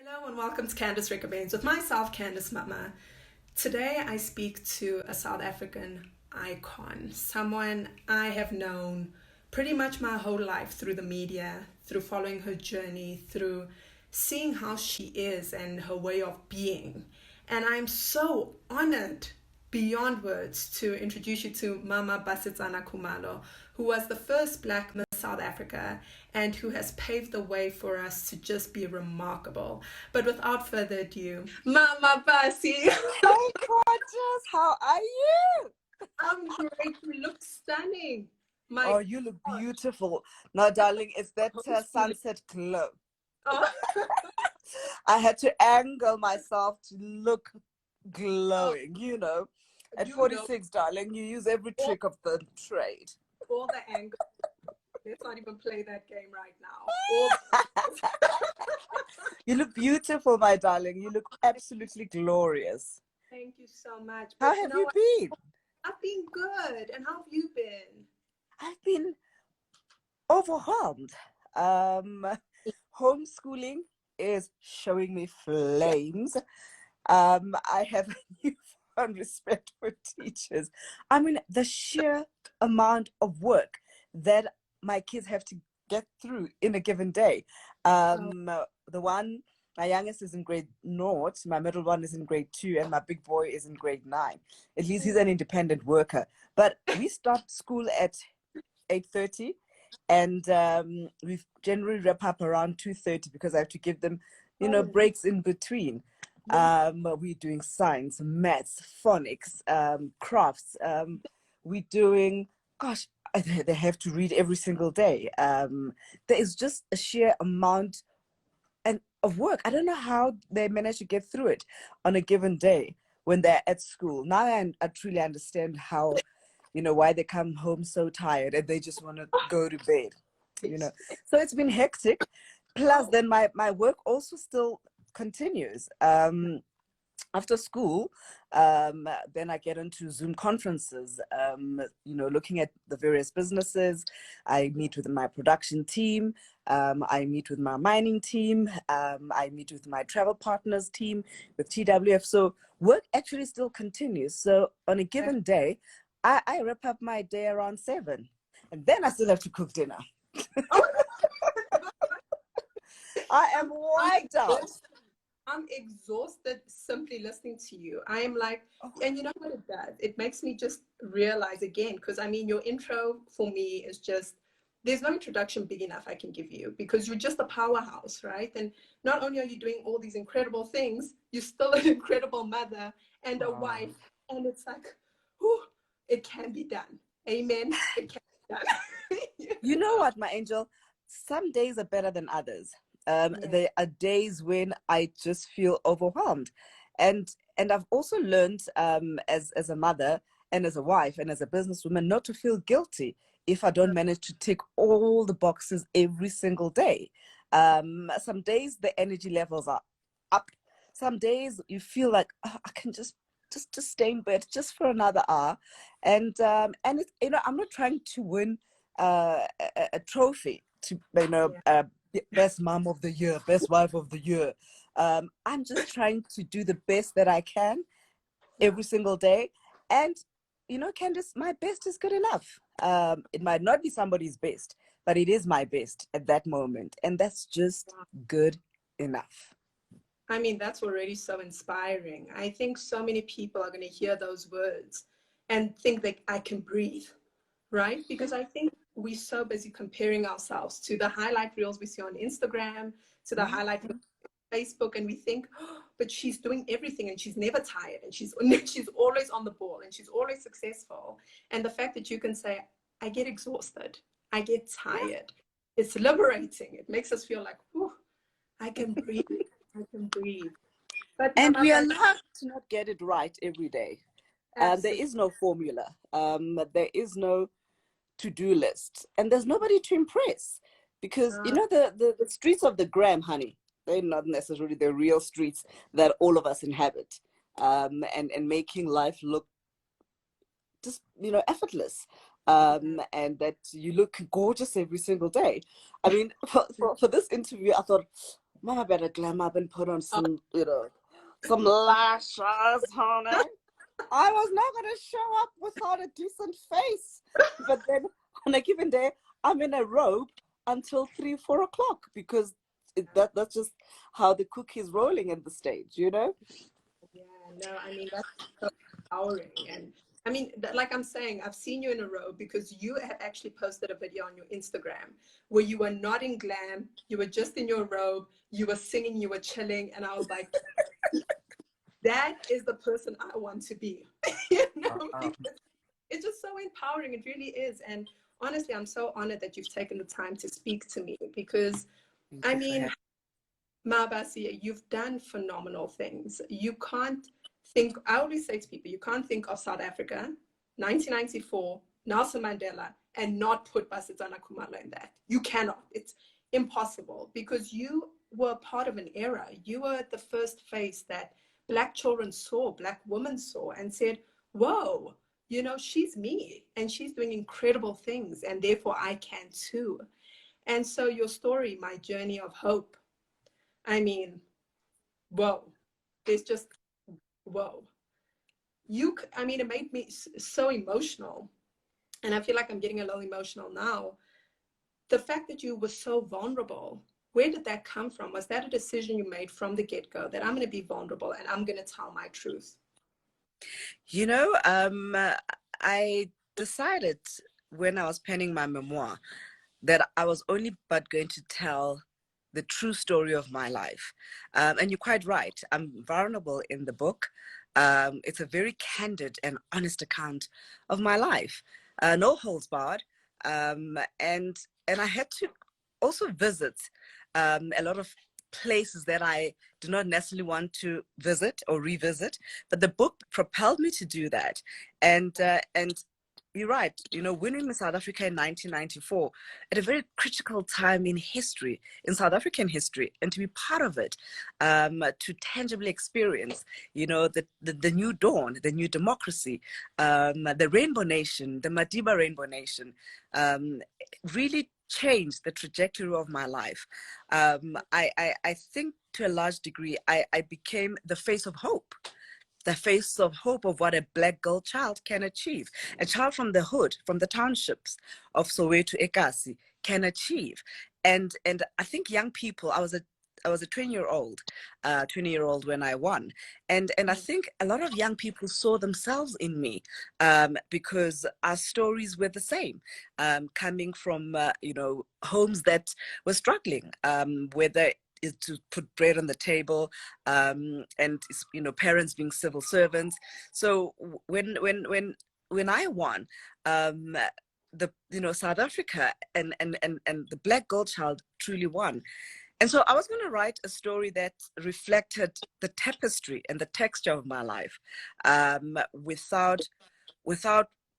Hello and welcome to Candice Recommends with myself, Candice Mama. Today I speak to a South African icon, someone I have known pretty much my whole life through the media, through following her journey, through seeing how she is and her way of being. And I'm so honored beyond words to introduce you to Mama Basetsana Kumalo, who was the first Black Miss South Africa and who has paved the way for us to just be remarkable. But without further ado, Mama Bassie. Hey, gorgeous. How are you? I'm great. You look stunning. Oh, My you look God. beautiful. Now, darling, it's that Homeschooling. sunset glow. Oh, I had to angle myself to look oh, glowing, At you know 46, darling, you use every all, trick of the trade. all the angles. Let's not even play that game right now. All You look beautiful, my darling. You look absolutely glorious. Thank you so much. How But you have know you what? been? I've been good. And how have you been? I've been overwhelmed. Um, Homeschooling is showing me flames. I have a newfound respect for teachers. I mean, the sheer amount of work that my kids have to get through in a given day. Oh, My youngest is in grade naught, my middle one is in grade 2, and my big boy is in grade 9. At least he's oh, an independent worker. But we start school at 8:30, and we generally wrap up around 2:30 because I have to give them, oh, breaks in between. yeah. We're doing science, maths, phonics, crafts. We're doing, gosh, they have to read every single day. There is just a sheer amount of work. I don't know how they manage to get through it on a given day when they're at school. Now I truly understand how, why they come home so tired and they just want to go to bed, you know. So it's been hectic. Plus, Oh, then my work also still continues. After school, then I get into Zoom conferences, looking at the various businesses. I meet with my production team. I meet with my mining team. I meet with my travel partners team with TWF. So work actually still continues. So on a yeah. given day, I wrap up my day around 7. And then I still have to cook dinner. Oh, I am I'm wiped out. exhausted. I'm exhausted simply listening to you. I am like, and you know what it does? It makes me just realize again, because I mean, your intro for me is just, there's no introduction big enough I can give you because you're just a powerhouse, right? And not only are you doing all these incredible things, you're still an incredible mother and a Oh. wife. And it's like, whew, it can be done. Amen. It can be done. You know what, my angel? Some days are better than others. Yeah. There are days when I just feel overwhelmed, and I've also learned as a mother and as a wife and as a businesswoman not to feel guilty if I don't manage to tick all the boxes every single day. Some days the energy levels are up. Some days you feel like, oh, I can just stay in bed just for another hour, and it's, I'm not trying to win a trophy to, Yeah. best mom of the year, best wife of the year. I'm just trying to do the best that I can Yeah. every single day. And, Candice, my best is good enough. It might not be somebody's best, but it is my best at that moment. And that's just good enough. I mean, that's already so inspiring. I think so many people are going to hear those words and think that I can breathe, right? Because I think we're so busy comparing ourselves to the highlight reels we see on Instagram, to the Yeah. highlight reels on Facebook, and we think, oh, but she's doing everything and she's never tired and she's she's always on the ball and she's always successful. And the fact that you can say, I get exhausted, I get tired, it's liberating. It makes us feel like, whew, I can breathe. I can breathe. But And Mama, we are allowed to not get it right every day. There absolutely. is no formula. There is no to-do list, and there's nobody to impress, because Uh, the streets of the gram, honey, they're not necessarily the real streets that all of us inhabit, and making life look just effortless, and that you look gorgeous every single day. I mean, for this interview I thought, Mama better glam up and put on Oh, some, some lashes, honey. I was not going to show up without a decent face. But then on a given day, I'm in a robe until 3, 4 o'clock because that's just how the cookie is rolling in the stage, yeah, no, I mean, that's so empowering. And I mean, like I'm saying, I've seen you in a row because you have actually posted a video on your Instagram where you were not in glam, you were just in your robe, you were singing, you were chilling. And I was like, that is the person I want to be, because it's just so empowering. It really is. And honestly, I'm so honored that you've taken the time to speak to me because, Thank I you for mean, having. Bassie, you've done phenomenal things. You can't think, I always say to people, you can't think of South Africa, 1994, Nelson Mandela, and not put Basetsana Kumalo in that. You cannot. It's impossible because you were part of an era. You were the first face that Black children saw, Black women saw, and said, whoa, she's me and she's doing incredible things, and therefore I can too. And so your story, my journey of hope, I mean, whoa, it's just whoa. I mean, it made me so emotional, and I feel like I'm getting a little emotional now. The fact that you were so vulnerable, where did that come from? Was that a decision you made from the get-go that I'm going to be vulnerable and I'm going to tell my truth? You know, um, uh, I decided when I was penning my memoir that I was only but going to tell the true story of my life. And you're quite right. I'm vulnerable in the book. It's a very candid and honest account of my life, no holds barred. And I had to also visit a lot of places that I do not necessarily want to visit or revisit, but the book propelled me to do that. And you're right, winning Miss South Africa in 1994 at a very critical time in history, in South African history, and to be part of it, to tangibly experience, the new dawn, the new democracy, the Rainbow Nation, the Madiba Rainbow Nation, really changed the trajectory of my life. I think to a large degree, I became the face of hope, the face of hope of what a Black girl child can achieve. A child from the hood, from the townships of Soweto, Ekasi, can achieve. And I think young people, I was a 20-year-old when I won. And I think a lot of young people saw themselves in me, because our stories were the same, coming from, homes that were struggling, whether is to put bread on the table, and parents being civil servants. So when I won, South Africa and the Black girl child truly won. And so I was going to write a story that reflected the tapestry and the texture of my life, without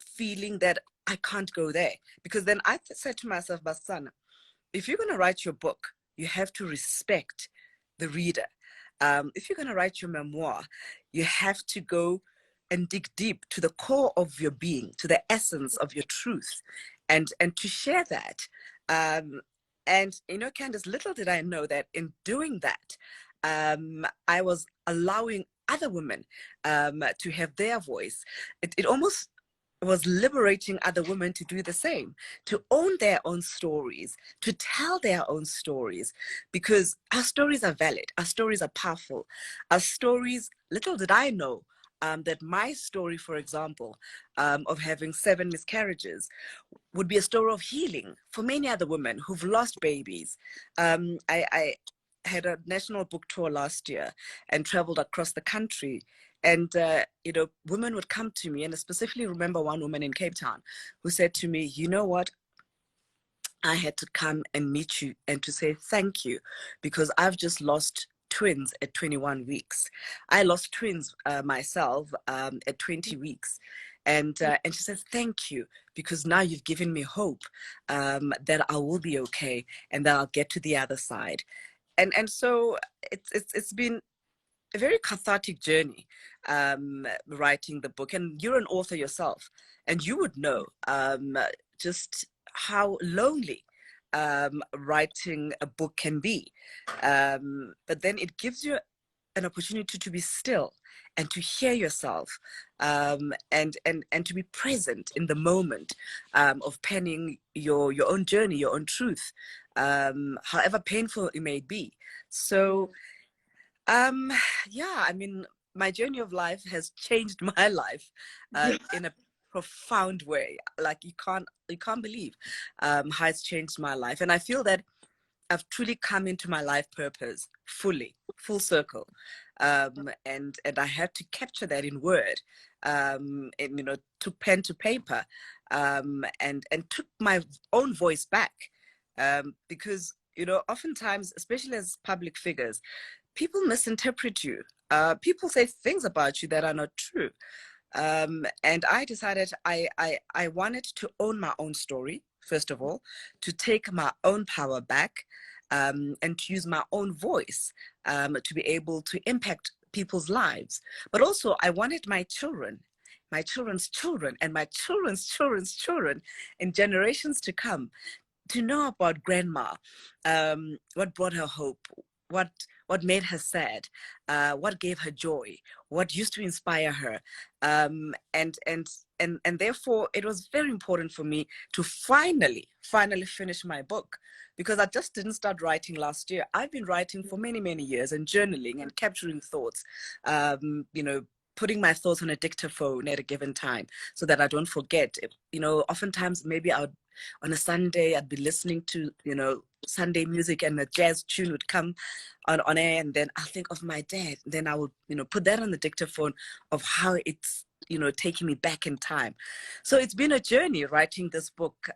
feeling that I can't go there. Because then I said to myself, Basetsana, if you're going to write your book, you have to respect the reader. If you're going to write your memoir, you have to go and dig deep to the core of your being, to the essence of your truth, and to share that. And Candice, little did I know that in doing that, I was allowing other women to have their voice. It almost was liberating other women to do the same, to own their own stories, to tell their own stories, because our stories are valid, our stories are powerful. Our stories, little did I know, that my story, for example, of having 7 miscarriages, would be a story of healing for many other women who've lost babies. I had a national book tour last year and traveled across the country. And, women would come to me, and I specifically remember one woman in Cape Town who said to me, you know what? I had to come and meet you and to say thank you, because I've just lost twins at 21 weeks. I lost twins myself at 20 weeks. And she says, thank you, because now you've given me hope, that I will be okay and that I'll get to the other side. And so it's been a very cathartic journey, writing the book. And you're an author yourself, and you would know, just how lonely writing a book can be. But then it gives you an opportunity to be still and to hear yourself, and to be present in the moment of penning your own journey, your own truth, however painful it may be. So yeah, I mean, my journey of life has changed my life in a profound way. Like you can't believe how it's changed my life. And I feel that I've truly come into my life purpose fully, full circle. And I had to capture that in word, and took pen to paper, and took my own voice back, because oftentimes, especially as public figures, people misinterpret you. People say things about you that are not true. And I decided I wanted to own my own story, first of all, to take my own power back, and to use my own voice, to be able to impact people's lives. But also, I wanted my children, my children's children, and my children's children's children, and generations to come, to know about grandma, what brought her hope, what made her sad, what gave her joy, what used to inspire her, and therefore it was very important for me to finally finish my book, because I just didn't start writing last year. I've been writing for many years, and journaling and capturing thoughts, putting my thoughts on a dictaphone at a given time so that I don't forget. Oftentimes maybe on a Sunday, I'd be listening to, Sunday music, and a jazz tune would come on air, and then I'll think of my dad. Then I would, put that on the dictaphone of how it's, taking me back in time. So it's been a journey writing this book.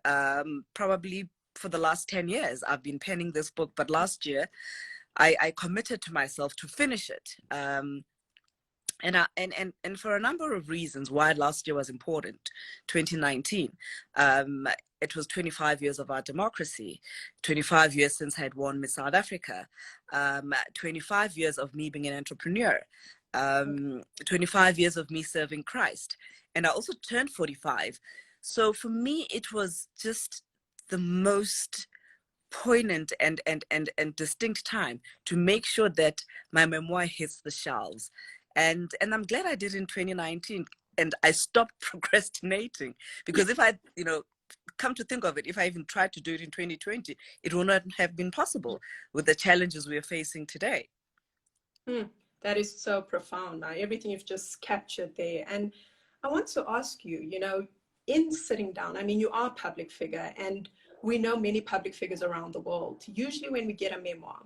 Probably for the last 10 years, I've been penning this book, but last year I committed to myself to finish it. And for a number of reasons why last year was important. 2019, it was 25 years of our democracy, 25 years since I had won Miss South Africa, 25 years of me being an entrepreneur, 25 years of me serving Christ. And I also turned 45. So for me, it was just the most poignant and distinct time to make sure that my memoir hits the shelves. And I'm glad I did in 2019, and I stopped procrastinating, because if I, come to think of it, if I even tried to do it in 2020, it would not have been possible with the challenges we are facing today. That is so profound. Now, everything you've just captured there. And I want to ask you, in sitting down, I mean, you are a public figure, and we know many public figures around the world. Usually when we get a memoir,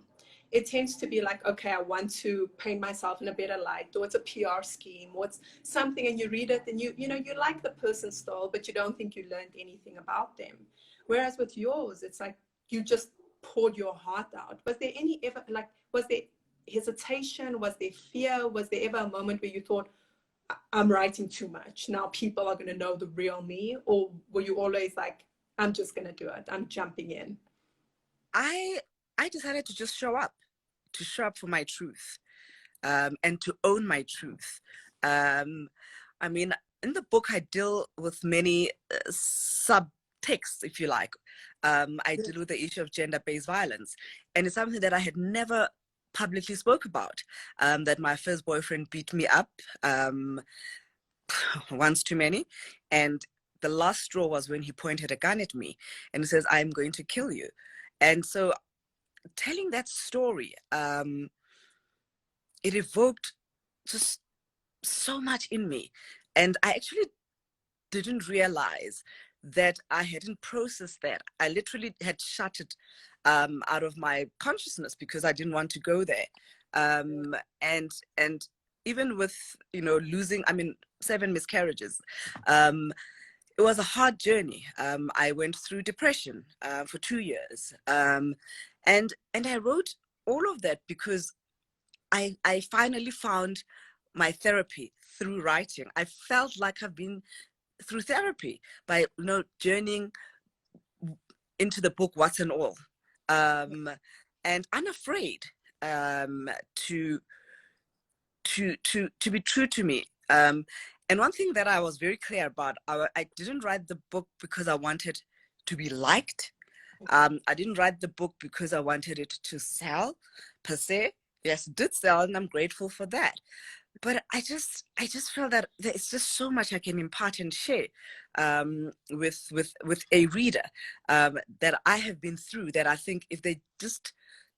it tends to be like, okay, I want to paint myself in a better light, or it's a PR scheme, or it's something, and you read it and you like the person still, but you don't think you learned anything about them. Whereas with yours, it's like you just poured your heart out. Was there was there hesitation? Was there fear? Was there ever a moment where you thought, I'm writing too much, now people are going to know the real me? Or were you always like, I'm just going to do it, I'm jumping in? I decided to just show up for my truth, and to own my truth. I mean, in the book, I deal with many subtexts, if you like. I deal with the issue of gender-based violence, and it's something that I had never publicly spoke about, that my first boyfriend beat me up once too many, and the last straw was when he pointed a gun at me and says, I'm going to kill you. And so telling that story, it evoked just so much in me. And I actually didn't realize that I hadn't processed that. I literally had shut it out of my consciousness because I didn't want to go there. And even with, losing, 7 miscarriages, it was a hard journey. I went through depression for 2 years. And I wrote all of that because I finally found my therapy through writing. I felt like I've been through therapy by, journeying into the book, What's in All, and unafraid to be true to me. And one thing that I was very clear about, I didn't write the book because I wanted to be liked. I didn't write the book because I wanted it to sell per se. Yes, it did sell, and I'm grateful for that. But I just feel that there's just so much I can impart and share with a reader that I have been through, that I think if they just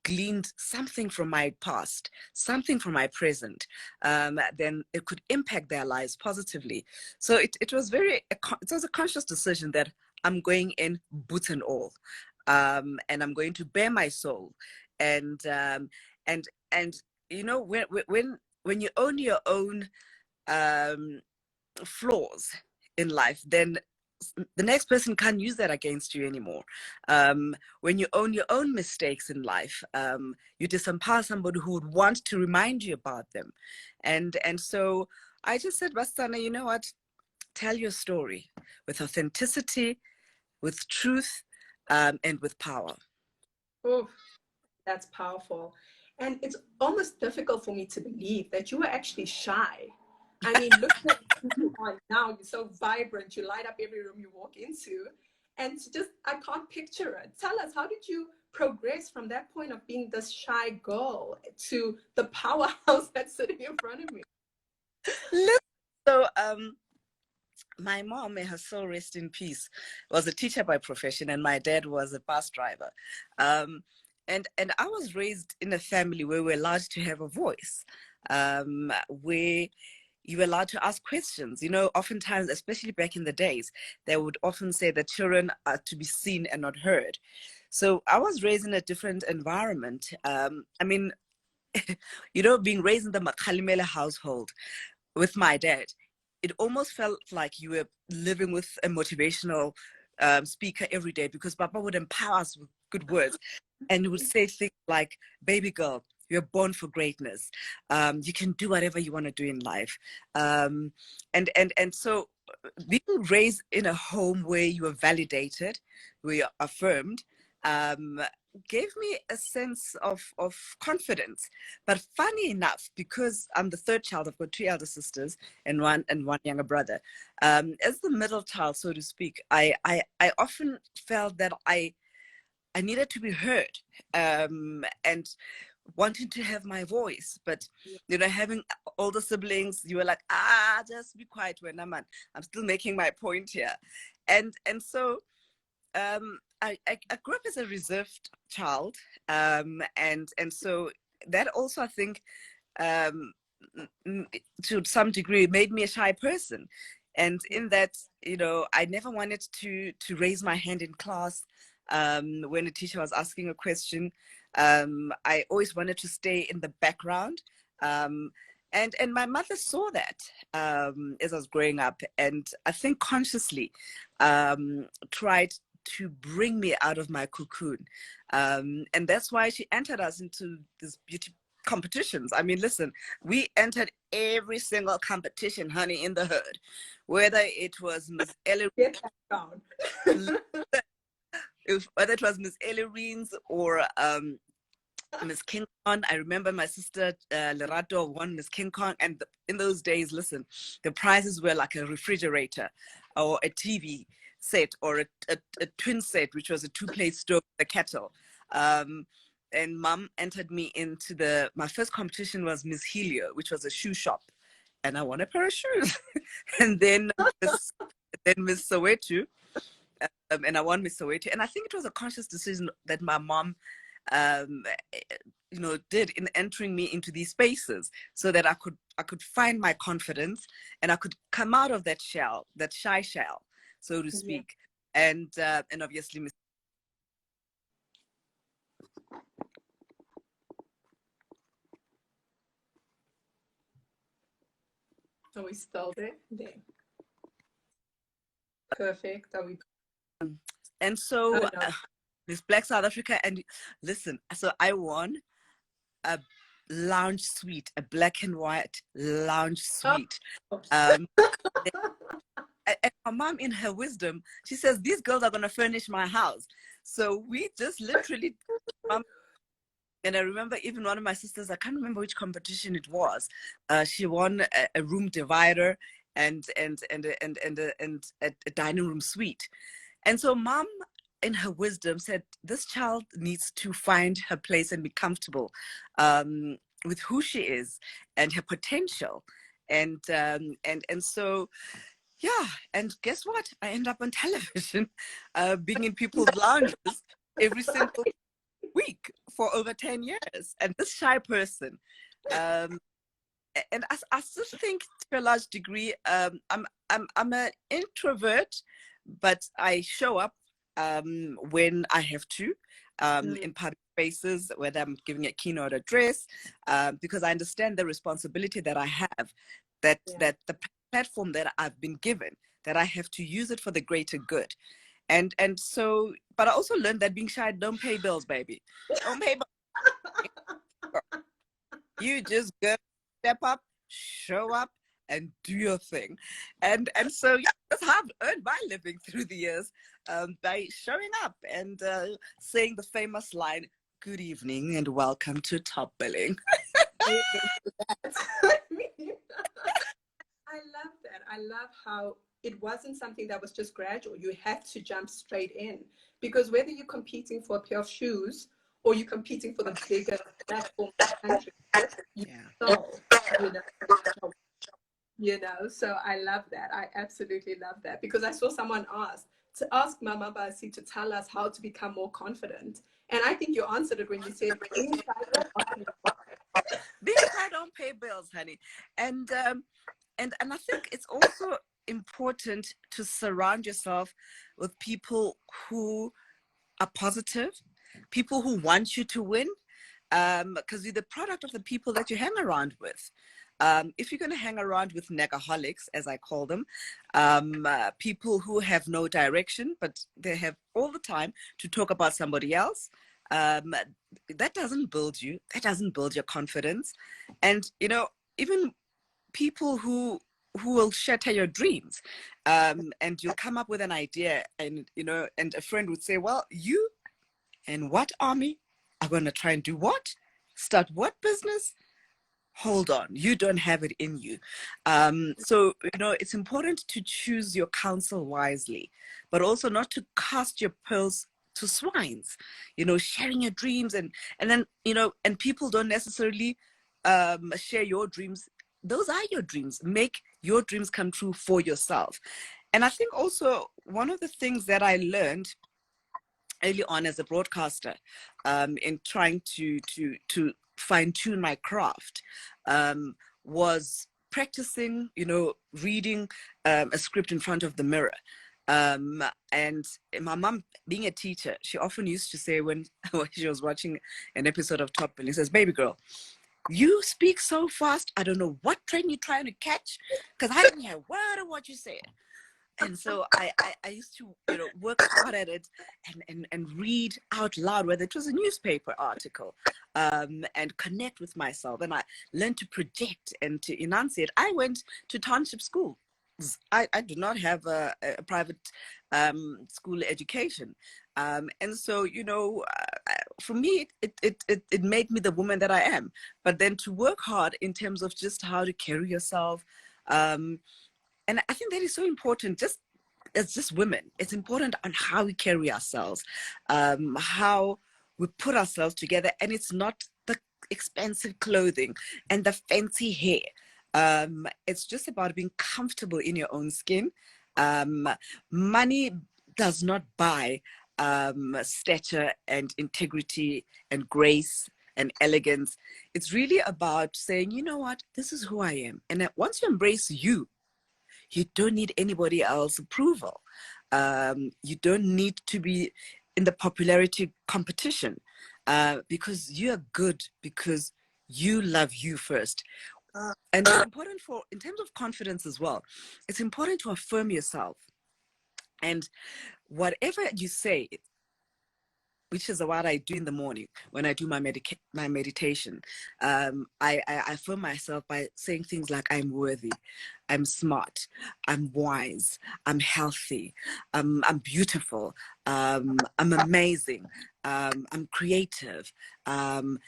gleaned something from my past, something from my present, then it could impact their lives positively. So it was it was a conscious decision that I'm going in boots and all, and I'm going to bare my soul, and and and you know, when you own your own um, flaws in life, then the next person can't use that against you anymore. When you own your own mistakes in life, you disempower somebody who would want to remind you about them. And so I just said, Basetsana, you know what? Tell your story with authenticity, with truth, and with power. Oh, that's powerful. And it's almost difficult for me to believe that you were actually shy. I mean, look at who you are now. You're so vibrant. You light up every room you walk into. And just, I can't picture it. Tell us, how did you progress from that point of being this shy girl to the powerhouse that's sitting in front of me? So, my mom, may her soul rest in peace, was a teacher by profession, and my dad was a bus driver. And I was raised in a family where we're allowed to have a voice, where you were allowed to ask questions. You know, oftentimes, especially back in the days, they would often say that children are to be seen and not heard. So I was raised in a different environment. I mean, you know, being raised in the Makhalimele household with my dad, it almost felt like you were living with a motivational speaker every day, because Papa would empower us with good words, and he would say things like, baby girl, you're born for greatness. You can do whatever you want to do in life. And so being raised in a home where you are validated, where you're affirmed, gave me a sense of confidence. But funny enough, because I'm the third child, I've got two elder sisters and one younger brother. As the middle child, so to speak, I often felt that I needed to be heard, and wanting to have my voice. But you know, having older siblings, you were like, just be quiet when I'm still making my point here. And so I grew up as a reserved child, and so that also, I think, to some degree, made me a shy person. And in that, you know, I never wanted to raise my hand in class when a teacher was asking a question. I always wanted to stay in the background. And my mother saw that as I was growing up, and I think consciously tried to bring me out of my cocoon. And that's why she entered us into this beauty competitions. I mean, listen, we entered every single competition, honey, in the hood, whether it was Miss Ellie, whether it was Miss Ellerines or Miss King Kong. I remember my sister Lerato won Miss King Kong, and in those days, listen, the prizes were like a refrigerator or a TV set or a twin set, which was a two-plate stove, a kettle. And Mom entered me into my first competition was Miss Helio, which was a shoe shop, and I won a pair of shoes. And then Miss Soweto, and I won Miss Soweto. And I think it was a conscious decision that my mom you know, did in entering me into these spaces, so that I could find my confidence, and I could come out of that shell, that shy shell, so to speak. And obviously Are we still there? There. Perfect. Are we? And so Miss Black South Africa, and listen, so I won a lounge suite, a black and white lounge suite. Oh. And my mom, in her wisdom, she says, these girls are going to furnish my house. So we just literally, and I remember even one of my sisters, I can't remember which competition it was. She won a room divider and a dining room suite. And so Mom in her wisdom, said this child needs to find her place and be comfortable with who she is and her potential. And so, yeah. And guess what? I end up on television, being in people's lounges every single week for over 10 years. And this shy person, and I still think to a large degree, I'm an introvert, but I show up when I have to, in public spaces, whether I'm giving a keynote address, because I understand the responsibility that I have, that the platform that I've been given, that I have to use it for the greater good. And so, but I also learned that being shy don't pay bills, baby. Don't pay bills. You just go step up, show up, and do your thing. And so, yeah, that's how I've earned my living through the years, by showing up and saying the famous line, "Good evening and welcome to Top Billing." I love that. I love how it wasn't something that was just gradual. You had to jump straight in, because whether you're competing for a pair of shoes or you're competing for the bigger platform in the country, you know, so I love that. I absolutely love that, because I saw someone ask Mama Bassie to tell us how to become more confident. And I think you answered it when you said, being shy don't pay bills, honey. And I think it's also important to surround yourself with people who are positive, people who want you to win, because you're the product of the people that you hang around with. If you're going to hang around with negaholics, as I call them, people who have no direction, but they have all the time to talk about somebody else, that doesn't build you. That doesn't build your confidence. And, even people who will shatter your dreams, and you'll come up with an idea, and and a friend would say, well, you and what army are going to try and do what, start what business? Hold on, you don't have it in you. So it's important to choose your counsel wisely, but also not to cast your pearls to swines, sharing your dreams, and then and people don't necessarily share your dreams. Those are your dreams. Make your dreams come true for yourself. And I think also one of the things that I learned early on as a broadcaster, in trying to fine-tune my craft, was practicing, reading a script in front of the mirror. And my mom, being a teacher, she often used to say when she was watching an episode of Top Billing, says, "Baby girl, you speak so fast, I don't know what train you're trying to catch, because I didn't hear a word of what you said." And so I used to work hard at it, and read out loud, whether it was a newspaper article, and connect with myself. And I learned to project and to enunciate. I went to township school. I did not have a private school education. And so, for me, it made me the woman that I am. But then to work hard in terms of just how to carry yourself, and I think that is so important. As just women, it's important on how we carry ourselves, how we put ourselves together, and it's not the expensive clothing and the fancy hair. It's just about being comfortable in your own skin. Money does not buy stature and integrity and grace and elegance. It's really about saying, you know what, this is who I am. And once you embrace you, you don't need anybody else's approval. You don't need to be in the popularity competition, because you're good because you love you first. And it's important in terms of confidence as well, it's important to affirm yourself. And whatever you say, which is what I do in the morning when I do my meditation. I affirm myself by saying things like, I'm worthy, I'm smart, I'm wise, I'm healthy, I'm beautiful, I'm amazing, I'm creative, and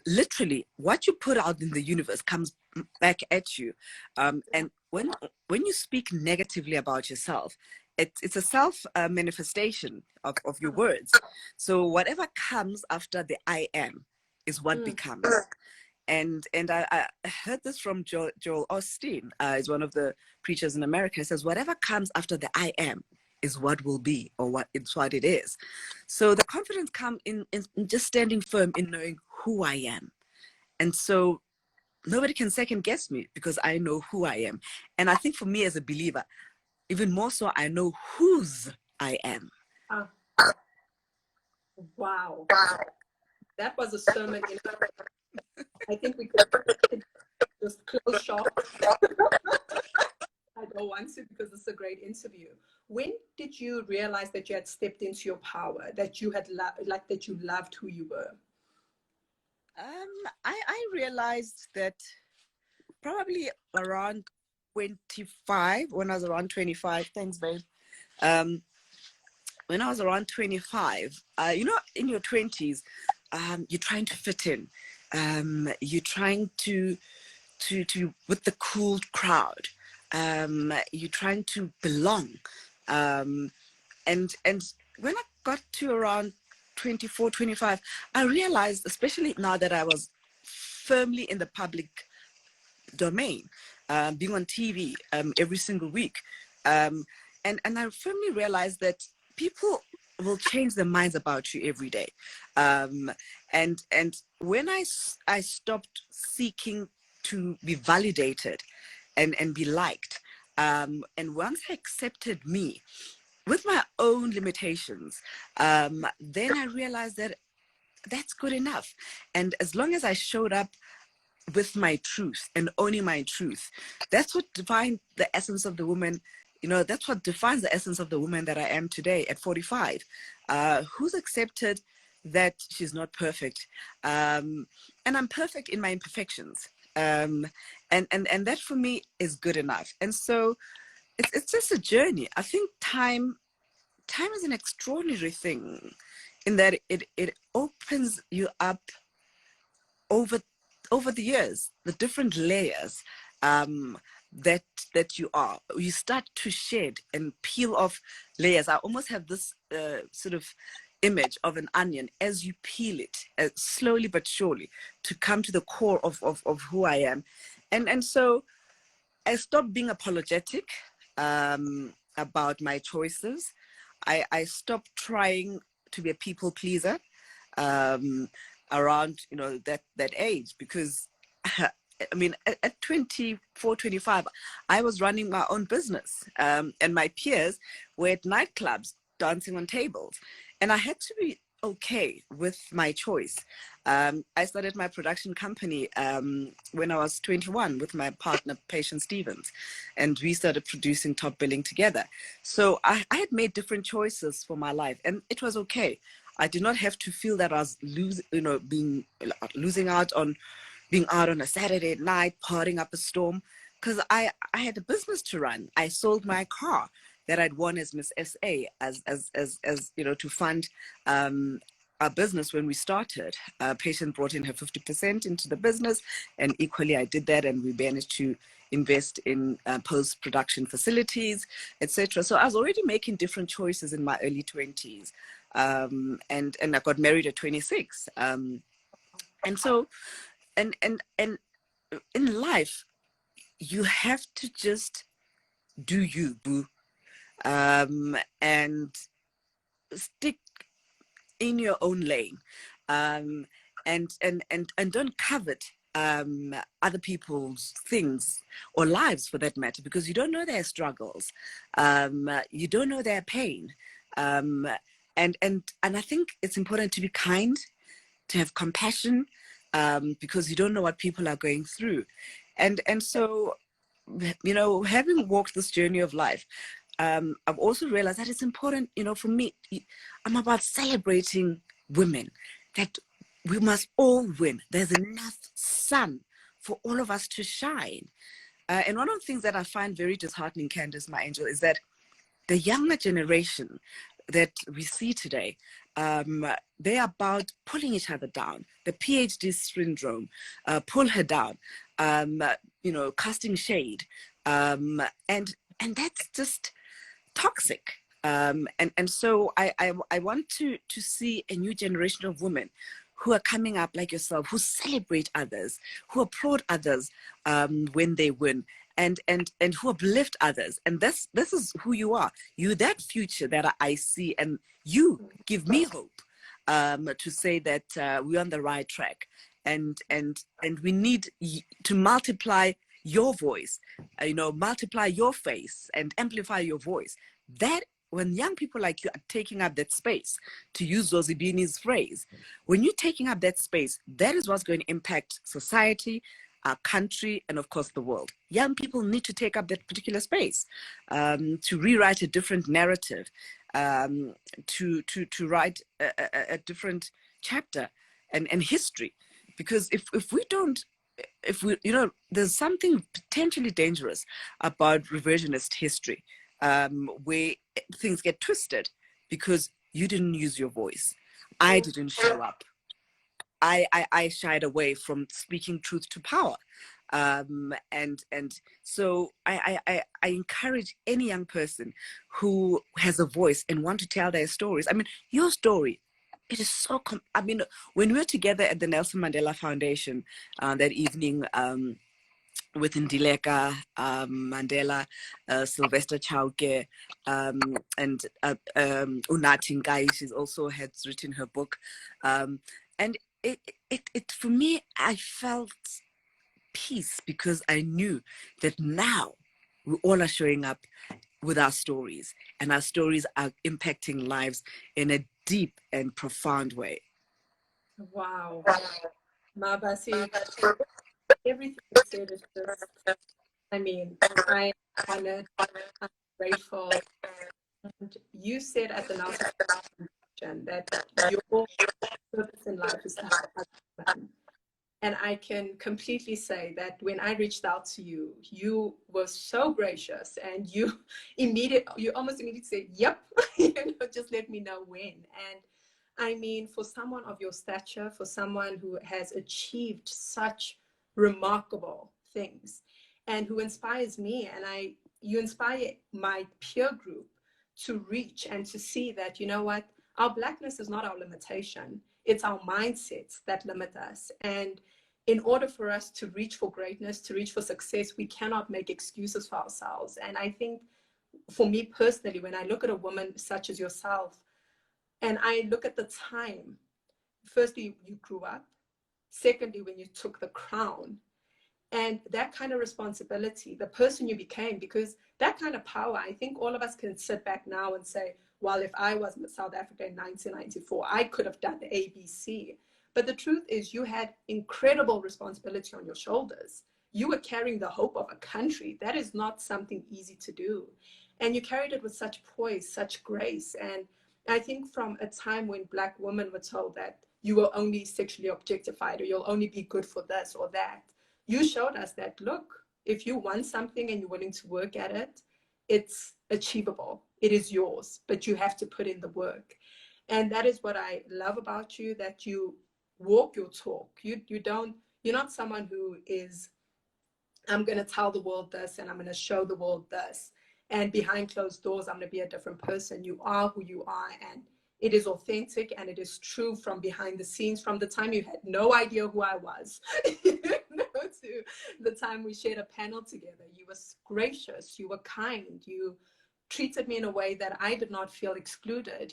literally what you put out in the universe comes back at you. And when you speak negatively about yourself, it's a self manifestation of your words. So whatever comes after the I am is what becomes. And I heard this from Joel Osteen, is one of the preachers in America. He says, whatever comes after the I am is what will be, or what it is. So the confidence comes in just standing firm in knowing who I am. And so nobody can second guess me because I know who I am. And I think for me as a believer, even more so, I know whose I am. Oh, wow. That was a sermon. I think we could just close shop. I don't want to, because it's a great interview. When did you realize that you had stepped into your power, that you had that you loved who you were? I realized that probably around 25, when I was around 25. Thanks, babe. When I was around 25, in your 20s, you're trying to fit in. You're trying to with the cool crowd. You're trying to belong. And when I got to around 24, 25, I realized, especially now that I was firmly in the public domain, being on TV every single week, and I firmly realized that people will change their minds about you every day. And when I stopped seeking to be validated and be liked, and once I accepted me with my own limitations, then I realized that that's good enough. And as long as I showed up with my truth and owning my truth, that's what defines the essence of the woman. That's what defines the essence of the woman that I am today at 45, who's accepted that she's not perfect, and I'm perfect in my imperfections, and that for me is good enough. And so it's just a journey. I think time is an extraordinary thing, in that it opens you up over the years, the different layers that you start to shed and peel off layers. I almost have this sort of image of an onion as you peel it slowly but surely to come to the core of who I am. And so I stopped being apologetic about my choices. I stopped trying to be a people pleaser around that age, because I mean, at 24, 25, I was running my own business, and my peers were at nightclubs dancing on tables, and I had to be okay with my choice. I started my production company when I was 21 with my partner, Patience Stevens, and we started producing Top Billing together. So I had made different choices for my life, and it was okay. I did not have to feel that I was losing out on being out on a Saturday night, partying up a storm, because I had a business to run. I sold my car that I'd won as Miss SA as to fund our business when we started. Patient brought in her 50% into the business, and equally I did that, and we managed to invest in post-production facilities, etc. So I was already making different choices in my early 20s, and I got married at 26, and so and in life you have to just do you, boo, and stick in your own lane, and don't covet other people's things or lives, for that matter, because you don't know their struggles, you don't know their pain, and I think it's important to be kind, to have compassion, because you don't know what people are going through, and so having walked this journey of life, I've also realized that it's important, for me, I'm about celebrating women, that we must all win. There's enough sun for all of us to shine. And one of the things that I find very disheartening, Candice, my angel, is that the younger generation that we see today, they're about pulling each other down. The PhD syndrome, pull her down, casting shade. And that's just toxic. And so I want to see a new generation of women who are coming up like yourself, who celebrate others, who applaud others when they win, and who uplift others. And this is who you are. You that future that I see, and you give me hope to say that we're on the right track, and we need to multiply your voice, multiply your face and amplify your voice. That when young people like you are taking up that space, to use Zozibini's phrase, when you're taking up that space, that is what's going to impact society, our country, and of course the world. Young people need to take up that particular space to rewrite a different narrative, to write a different chapter and history. Because if we don't, if we, there's something potentially dangerous about revisionist history, where things get twisted because you didn't use your voice. I didn't show up. I shied away from speaking truth to power. And so I encourage any young person who has a voice and want to tell their stories. I mean, your story, it is so, I mean, when we were together at the Nelson Mandela Foundation that evening, with Ndileka, Mandela, Sylvester Chauke, and Unathi Ngai. She's also has written her book. And it for me, I felt peace because I knew that now we all are showing up with our stories, and our stories are impacting lives in a deep and profound way. Wow. Bassie, everything you said is just, I mean, I'm honored, I'm grateful. And you said at the Nelson Foundation that your purpose in life is to help other women. And I can completely say that when I reached out to you, you were so gracious, and you almost immediately said, yep, just let me know when. And I mean, for someone of your stature, for someone who has achieved such remarkable things and who inspires me, and you inspire my peer group to reach and to see that, you know what, our Blackness is not our limitation. It's our mindsets that limit us. And in order for us to reach for greatness, to reach for success, we cannot make excuses for ourselves. And I think for me personally, when I look at a woman such as yourself, and I look at the time, firstly, you grew up. Secondly, when you took the crown, and that kind of responsibility, the person you became, because that kind of power, I think all of us can sit back now and say, well, if I was in South Africa in 1994, I could have done the ABC. But the truth is, you had incredible responsibility on your shoulders. You were carrying the hope of a country. That is not something easy to do. And you carried it with such poise, such grace. And I think from a time when Black women were told that you will only sexually objectified, or you'll only be good for this or that, you showed us that, look, if you want something and you're willing to work at it, it's achievable. It is yours, but you have to put in the work. And that is what I love about you, that you walk your talk. You're not someone who is, I'm going to tell the world this and I'm going to show the world this, and behind closed doors, I'm going to be a different person. You are who you are, and it is authentic and it is true from behind the scenes, from the time you had no idea who I was to the time we shared a panel together. You were gracious, you were kind, you treated me in a way that I did not feel excluded,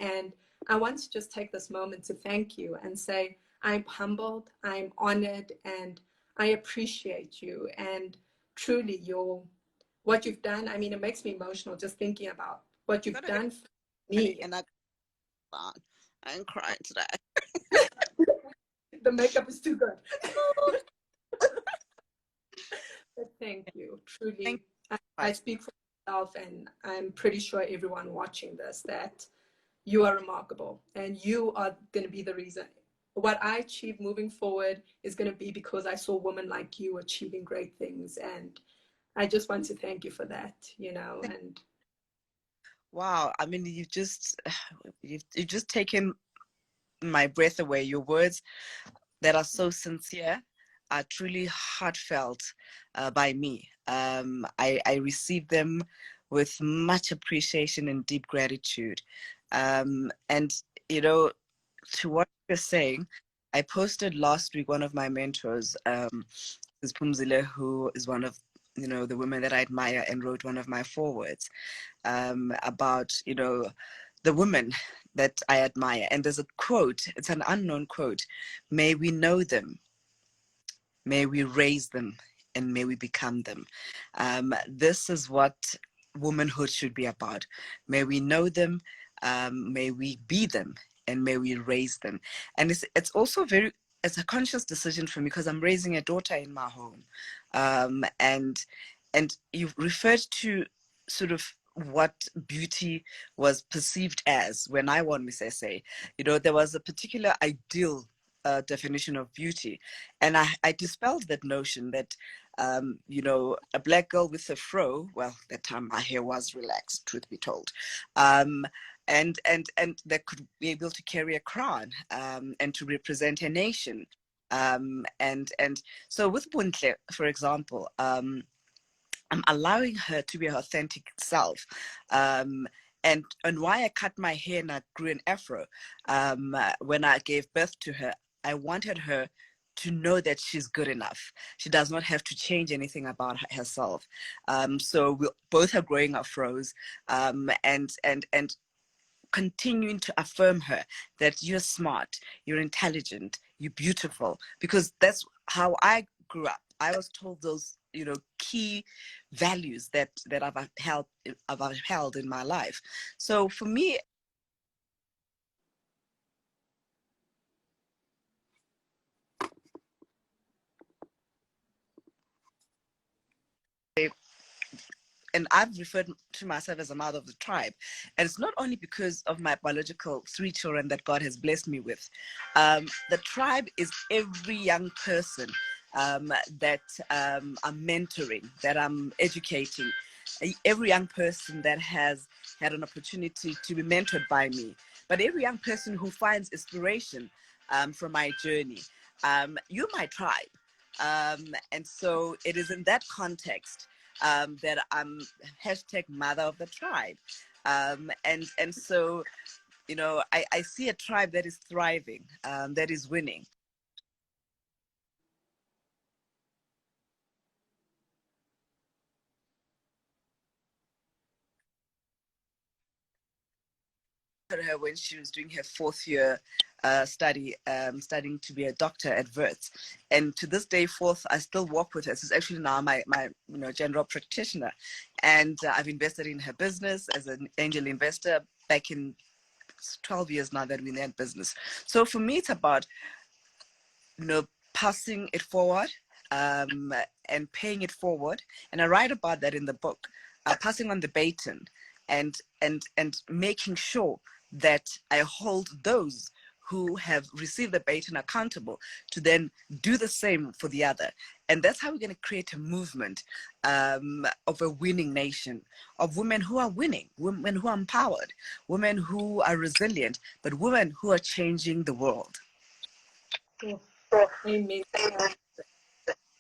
and I want to just take this moment to thank you and say, I'm humbled, I'm honored, and I appreciate you. And truly, what you've done, I mean, it makes me emotional just thinking about what you've done for me. And I'm crying today. The makeup is too good. But thank you, truly. I speak for myself, and I'm pretty sure everyone watching this, that you are remarkable, and you are going to be the reason. What I achieve moving forward is going to be because I saw women like you achieving great things, and I just want to thank you for that, and wow, I mean, you've just taken my breath away. Your words that are so sincere are truly heartfelt by me. I receive them with much appreciation and deep gratitude. And, you know, to what you're saying, I posted last week one of my mentors, is Pumzile, who is one of, you know, the women that I admire, and wrote one of my forewords about, you know, the women that I admire. And there's a quote, it's an unknown quote: "May we know them, may we raise them, and may we become them." This is what womanhood should be about. May we know them, may we be them, and may we raise them. And it's also it's a conscious decision for me, because I'm raising a daughter in my home. And you referred to sort of what beauty was perceived as when I won Miss SA. You know, there was a particular ideal definition of beauty. And I dispelled that notion that, you know, a black girl with a fro, well, that time my hair was relaxed, truth be told, and that could be able to carry a crown, and to represent a nation. And so with Buntle, for example, I'm allowing her to be her authentic self. And why I cut my hair and I grew an afro, when I gave birth to her, I wanted her to know that she's good enough. She does not have to change anything about herself. So we both are growing afros, and continuing to affirm her that you're smart, you're intelligent, you're beautiful, because that's how I grew up. I was told those, you know, key values that I've upheld in my life. So for me, and I've referred to myself as a mother of the tribe. And it's not only because of my biological 3 children that God has blessed me with. The tribe is every young person that I'm mentoring, that I'm educating, every young person that has had an opportunity to be mentored by me, but every young person who finds inspiration from my journey. You're my tribe. And so it is in that context that I'm hashtag mother of the tribe. And so, you know, I see a tribe that is thriving, that is winning. Her when she was doing her 4th year study, studying to be a doctor at Wits, and to this day forth, I still work with her. She's actually now my you know, general practitioner, and I've invested in her business as an angel investor back in 12 years now that we're in that business. So for me, it's about, you know, passing it forward, and paying it forward. And I write about that in the book, passing on the baton, and making sure that I hold those who have received the baton accountable to then do the same for the other. And that's how we're going to create a movement of a winning nation, of women who are winning, women who are empowered, women who are resilient, but women who are changing the world. Oh, amen.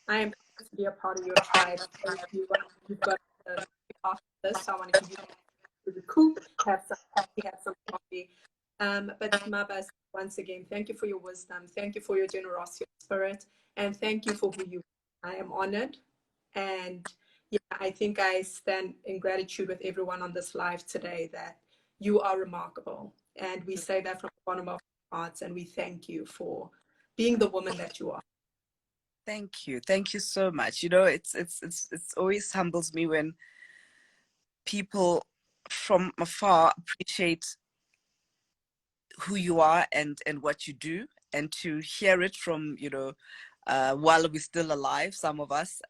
I am proud to be a part of your tribe. Thank you. You've got after this. I want to give you to the coop, have some coffee. But Mabas, once again, thank you for your wisdom. Thank you for your generosity of spirit, and thank you for who you are. I am honored, and yeah, I think I stand in gratitude with everyone on this live today that you are remarkable, and we say that from the bottom of our hearts, and we thank you for being the woman that you are. Thank you. Thank you so much. You know, it's always humbles me when people from afar appreciate who you are and what you do, and to hear it from, you know, while we're still alive, some of us,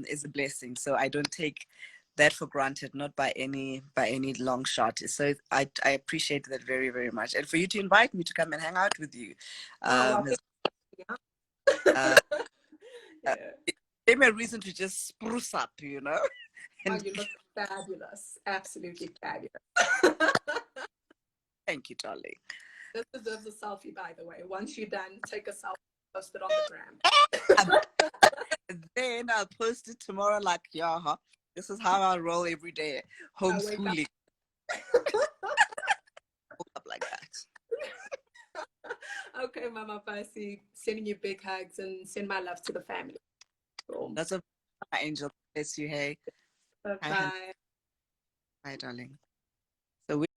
is a blessing. So I don't take that for granted, not by any long shot. So I appreciate that very, very much. And for you to invite me to come and hang out with you, Oh, well, uh, yeah. it gave me a reason to just spruce up, you know. Oh, And you look fabulous. Absolutely fabulous. thank you, darling. This deserves a selfie, by the way. Once you're done, take a selfie, post it on the gram. And then I'll post it tomorrow like, yeah, huh? This is how I roll every day. I wake up. Homeschooling. Up like that. Okay, Mama Bassie, sending you big hugs and send my love to the family. Cool. That's a my angel. Bless you. Hey. Bye-bye. Hi, darling. So we